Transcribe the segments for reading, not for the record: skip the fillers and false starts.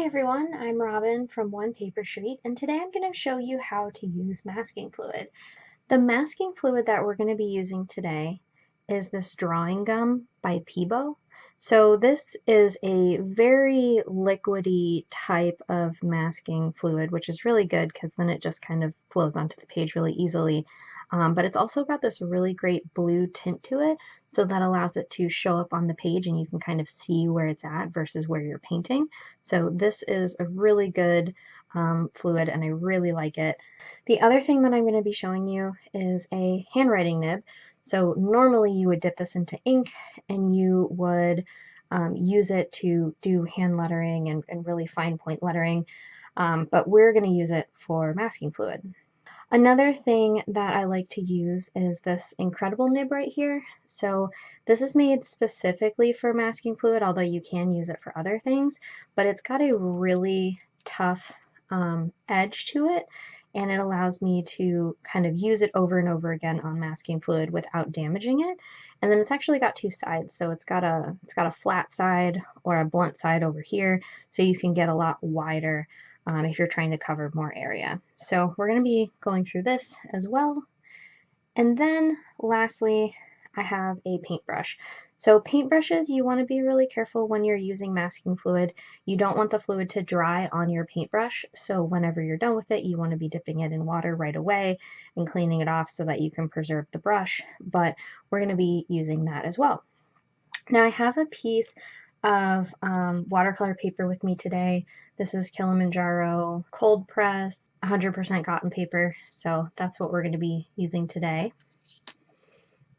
Hi everyone, I'm Robin from One Paper Street, and today I'm going to show you how to use masking fluid. The masking fluid that we're going to be using today is this drawing gum by Pebeo. So this is a very liquidy type of masking fluid, which is really good because then it just kind of flows onto the page really easily. But it's also got this really great blue tint to it, so that allows it to show up on the page and you can kind of see where it's at versus where you're painting. So this is a really good fluid and I really like it. The other thing that I'm going to be showing you is a handwriting nib. So normally you would dip this into ink and you would use it to do hand lettering and really fine point lettering, but we're going to use it for masking fluid. Another thing that I like to use is this Incredible Nib right here. So this is made specifically for masking fluid, although you can use it for other things, but it's got a really tough edge to it, and it allows me to kind of use it over and over again on masking fluid without damaging it. And then it's actually got two sides, so it's got a flat side or a blunt side over here, so you can get a lot wider if you're trying to cover more area. So we're going to be going through this as well. And then lastly, I have a paintbrush. So paintbrushes, you want to be really careful when you're using masking fluid. You don't want the fluid to dry on your paintbrush, so whenever you're done with it, you want to be dipping it in water right away and cleaning it off so that you can preserve the brush, but we're going to be using that as well. Now I have a piece of watercolor paper with me today. This is Kilimanjaro cold press, 100% cotton paper, so that's what we're going to be using today.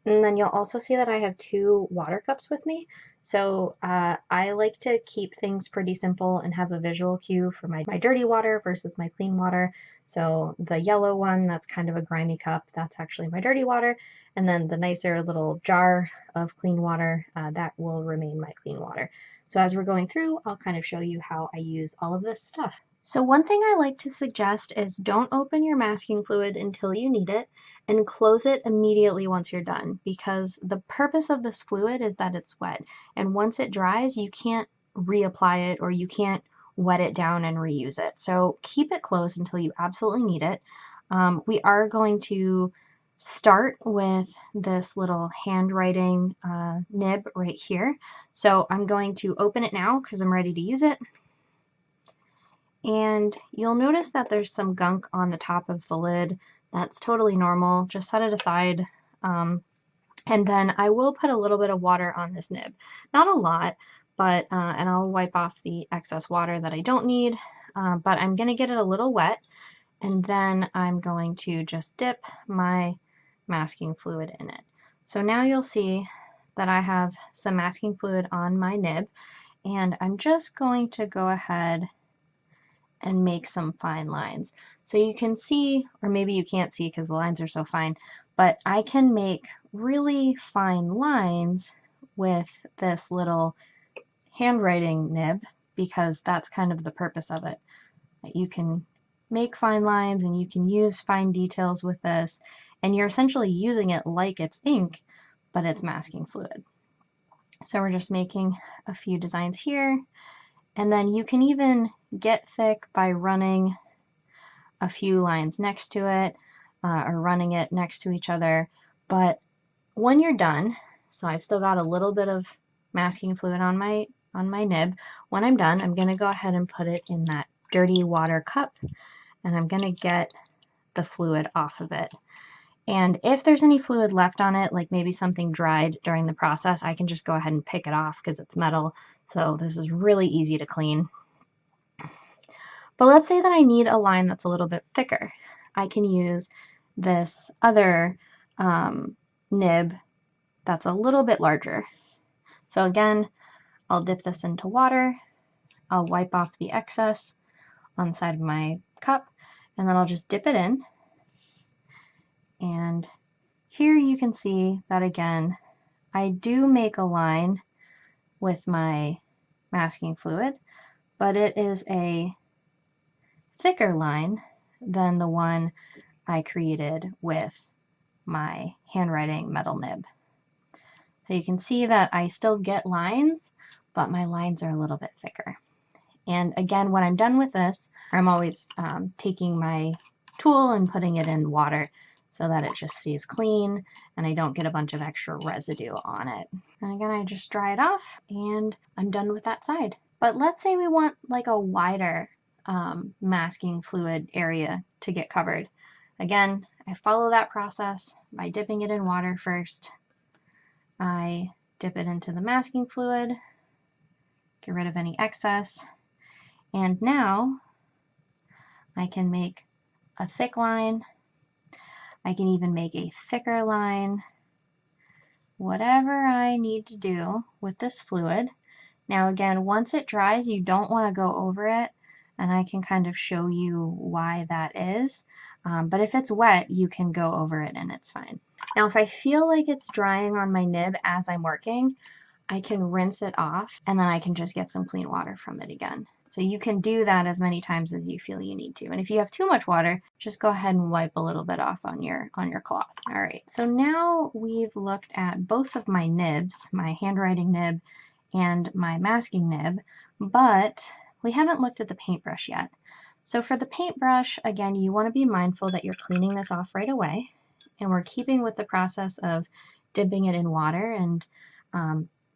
And then you'll also see that I have two water cups with me. So I like to keep things pretty simple and have a visual cue for my dirty water versus my clean water. So the yellow one, that's kind of a grimy cup, that's actually my dirty water. And then the nicer little jar of clean water, that will remain my clean water. So as we're going through, I'll kind of show you how I use all of this stuff. So one thing I like to suggest is don't open your masking fluid until you need it, and close it immediately once you're done, because the purpose of this fluid is that it's wet, and once it dries you can't reapply it or you can't wet it down and reuse it. So keep it closed until you absolutely need it. We are going to start with this little handwriting nib right here. So I'm going to open it now because I'm ready to use it. And you'll notice that there's some gunk on the top of the lid. That's totally normal. Just set it aside. And then I will put a little bit of water on this nib. Not a lot, but and I'll wipe off the excess water that I don't need. But I'm going to get it a little wet, and then I'm going to just dip my masking fluid in it. So now you'll see that I have some masking fluid on my nib, and I'm just going to go ahead and make some fine lines. So you can see, or maybe you can't see because the lines are so fine, but I can make really fine lines with this little handwriting nib because that's kind of the purpose of it. You can make fine lines and you can use fine details with this, and you're essentially using it like it's ink, but it's masking fluid. So we're just making a few designs here, and then you can even get thick by running a few lines next to it or running it next to each other. But when you're done, so I've still got a little bit of masking fluid on my nib. When I'm done, I'm going to go ahead and put it in that dirty water cup, and I'm going to get the fluid off of it. And if there's any fluid left on it, like maybe something dried during the process, I can just go ahead and pick it off because it's metal. So this is really easy to clean. But let's say that I need a line that's a little bit thicker. I can use this other nib that's a little bit larger. So again, I'll dip this into water, I'll wipe off the excess on the side of my cup, and then I'll just dip it in. And here you can see that again, I do make a line with my masking fluid, but it is a thicker line than the one I created with my handwriting metal nib. So you can see that I still get lines, but my lines are a little bit thicker. And again, when I'm done with this, I'm always taking my tool and putting it in water so that it just stays clean and I don't get a bunch of extra residue on it. And again, I just dry it off and I'm done with that side. But let's say we want like a wider masking fluid area to get covered. Again, I follow that process by dipping it in water first. I dip it into the masking fluid, get rid of any excess, and now I can make a thick line. I can even make a thicker line, whatever I need to do with this fluid. Now again, once it dries, you don't want to go over it, and I can kind of show you why that is. But if it's wet, you can go over it and it's fine. Now if I feel like it's drying on my nib as I'm working, I can rinse it off and then I can just get some clean water from it again. So you can do that as many times as you feel you need to. And if you have too much water, just go ahead and wipe a little bit off on your cloth. All right, so now we've looked at both of my nibs, my handwriting nib and my masking nib, but we haven't looked at the paintbrush yet. So for the paintbrush, again, you want to be mindful that you're cleaning this off right away. And we're keeping with the process of dipping it in water and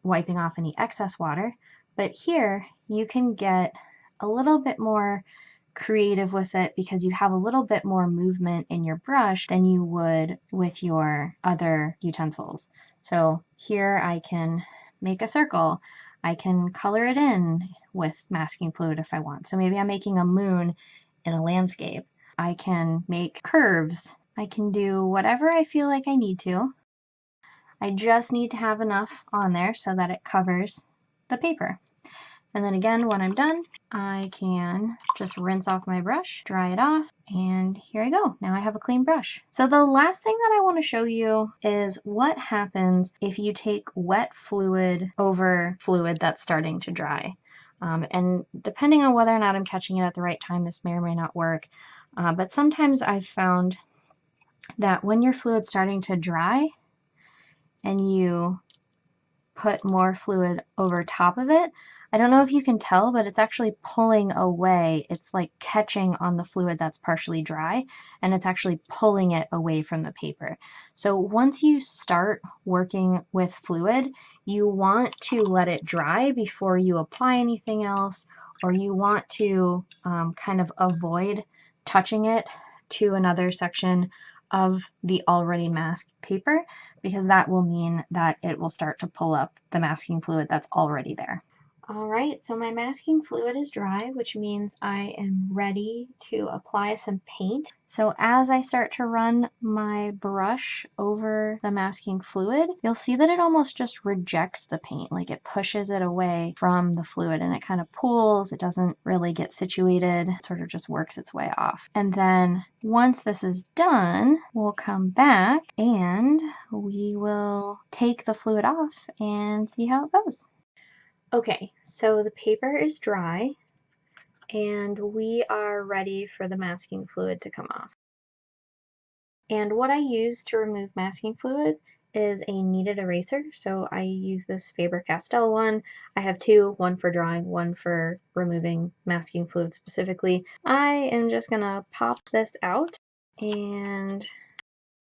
wiping off any excess water. But here you can get a little bit more creative with it because you have a little bit more movement in your brush than you would with your other utensils. So here I can make a circle. I can color it in with masking fluid if I want. So maybe I'm making a moon in a landscape. I can make curves. I can do whatever I feel like I need to. I just need to have enough on there so that it covers the paper. And then again, when I'm done, I can just rinse off my brush, dry it off, and here I go. Now I have a clean brush. So the last thing that I want to show you is what happens if you take wet fluid over fluid that's starting to dry. And depending on whether or not I'm catching it at the right time, this may or may not work. But sometimes I've found that when your fluid's starting to dry and you put more fluid over top of it, I don't know if you can tell, but it's actually pulling away. It's like catching on the fluid that's partially dry, and it's actually pulling it away from the paper. So once you start working with fluid, you want to let it dry before you apply anything else, or you want to kind of avoid touching it to another section of the already masked paper, because that will mean that it will start to pull up the masking fluid that's already there. All right, so my masking fluid is dry, which means I am ready to apply some paint. So as I start to run my brush over the masking fluid, you'll see that it almost just rejects the paint, like it pushes it away from the fluid and it kind of pools. It doesn't really get situated, it sort of just works its way off. And then once this is done, we'll come back and we will take the fluid off and see how it goes. Okay, so the paper is dry and we are ready for the masking fluid to come off. And what I use to remove masking fluid is a kneaded eraser. So I use this Faber-Castell one. I have two, one for drawing, one for removing masking fluid specifically. I am just gonna pop this out, and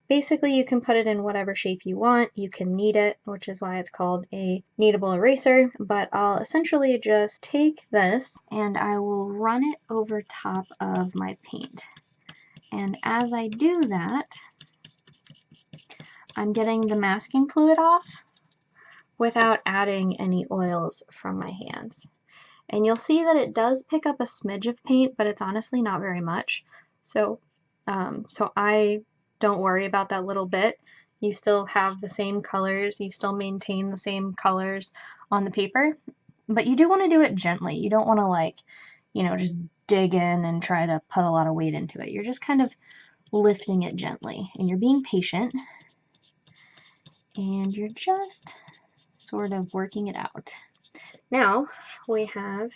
basically you can put it in whatever shape you want. You can knead it, which is why it's called a kneadable eraser, but I'll essentially just take this and I will run it over top of my paint. And as I do that, I'm getting the masking fluid off without adding any oils from my hands. And you'll see that it does pick up a smidge of paint, but it's honestly not very much. So I don't worry about that little bit. You still have the same colors, you still maintain the same colors on the paper, but you do want to do it gently. You don't want to, like, you know, just dig in and try to put a lot of weight into it. You're just kind of lifting it gently and you're being patient and you're just sort of working it out. Now we have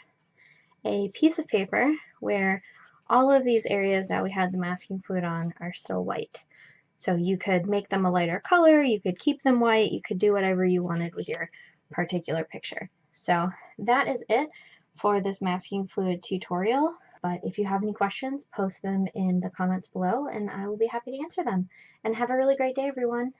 a piece of paper where all of these areas that we had the masking fluid on are still white. So you could make them a lighter color, you could keep them white, you could do whatever you wanted with your particular picture. So that is it for this masking fluid tutorial. But if you have any questions, post them in the comments below and I will be happy to answer them. And have a really great day, everyone.